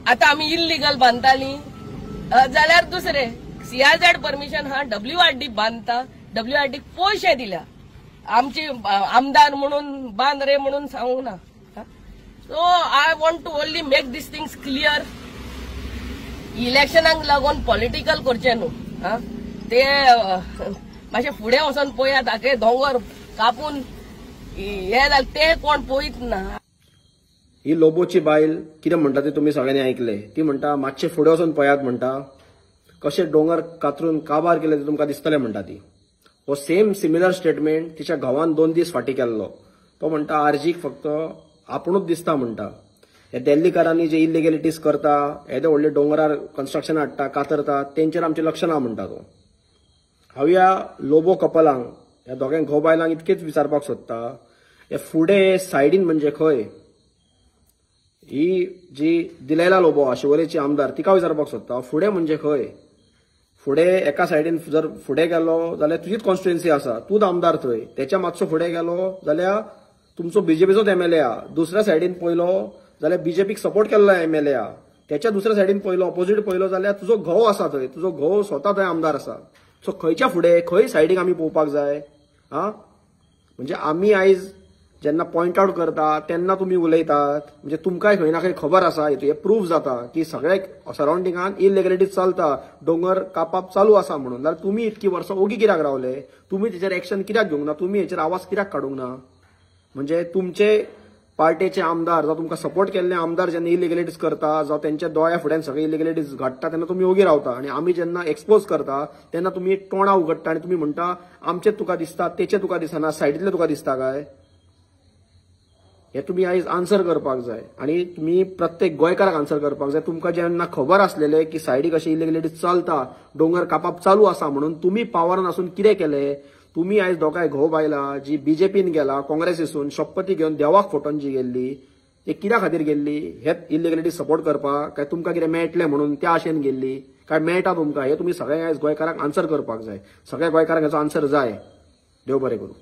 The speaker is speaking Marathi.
आता आम्ही इल्लीगल बांधताली जाल्यार दुसरे CRZ परमिशन हा WRD बांधता, WRD पैसे दिल्या आमचे आमदार म्हणून बांध रे म्हणून सांगू ना. So I want to only make this things clear. इलेक्शनाक लागून पॉलिटिकल करचे न्हू. ते मातशे फुडें वचून पळयात दाखय दोंगर कापून हे जालें ते कोण पळयत ना. ही लोबोची बायल कितें म्हणटा ते तुम्ही सगळ्यांनी ऐकले. ती म्हणटा मातशे फुडें वचून पळयात म्हणटा कशे डोंगर कातरून काबार केले ते तुमकां दिसतले म्हणटा ती. हो सेम सिमिलर स्टेटमेंट तिच्या घोवान 2 दीस फाटीं केल्लो. तो म्हणटा आरजीक फक्त आपुणूच दिसता म्हणटा. हे दिल्लीकारांनी जे इलिगॅलिटीज करता येदे व्हडले डोंगरार कन्स्ट्रक्शन हाडटा कातरता तेंचेर आमचें लक्ष ना म्हणटा तो. हांव ह्या लोबो कपलांक ह्या दोगांक घोव बायलांक इतकेच विचारपाक सोदता हे फुडें सायडीन म्हणजे खंय. ही जी दिलेला लोबो आहा शिवोलेची आमदार तिका विचारपाक सोदता फुडें म्हणजे खंय. फुडें एका सायडीन जर फुडें गेलो जाल्यार तुजीच कॉन्स्टिट्युएन्सी आसा, तूच आमदार थंय. तेच्या मातसो फुडें गेलो जाल्यार तुमचो बीजेपीचोच MLA आहा. दुसऱ्या सायडीन पळयलो जाल्यार बीजेपीक सपोर्ट केल्लो MLA आहा. त्याच्या दुसऱ्या सायडीन पळयलो ऑपोजीट पळयलो जाल्यार तुजो घोव आसा थंय, तुजो घोव स्वता थंय आमदार आसा. सो खंयच्या फुडें खंय सायडीक आमी पळोवपाक जाय. म्हणजे आमी आयज जेन्ना पॉयंट आउट करता तेन्ना तुम्ही उलयतात म्हणजे तुमकांय खंय ना खंय खबर आसा. हे प्रूफ जाता की सगळ्या सराउंडिंगान इलिगॅलिटीज चलता, डोंगर कापप चालू आसा म्हणून. जाल्यार तुमी इतकी वर्सां ओगी कित्याक रावले. तुमी तेचेर एक्शन कित्याक घेवंक ना. तुमी हेचेर आवाज कित्याक काडूंक ना. म्हणजे तुमचे पार्टीचे आमदार जावं तुमकां सपोर्ट केल्ले आमदार जेन्ना इलिगॅलिटीज करता जावं त्यांच्या दोळ्या फुड्यान सगळे इलिगॅलिटीज घडटा तेन्ना तुमी ओगी रावता. आणि आमी जेन्ना एक्सपोज करता तेन्ना तुमी तोंडां उगडटा आनी तुमी म्हणटा आमचेच तुका दिसता तेचे तुका दिसना, सायडीतले तुका दिसता काय. हे तुम्ही आयज आन्सर करपाक जाय आणि तुम्ही प्रत्येक गोंयकाराक आन्सर करपाक जाय. तुमकां जेन्ना खबर आसलेले की सायडीक अशी इलिगॅलिटीज चलता, डोंगर कापप चालू आसा म्हणून तुम्ही पावरान आसून कितें केले. तुम्ही आयज दोगांय घोव बायलां जी बीजेपीन गेला, काँग्रेसीसून शपथी घेवन देवाक फोटोन जी गेल्ली ते कित्या खातीर गेल्ली. हेच इलिगॅलिटीज सपोर्ट करपाक काय तुमकां कितें मेळटलें म्हणून त्या आशेन गेल्ली काय मेळटा तुमकां. हे तुम्ही सगळ्या आयज गोंयकाराक आन्सर करपाक जाय. सगळ्या गोंयकारांक हेचो आन्सर जाय. देव बरें करूं.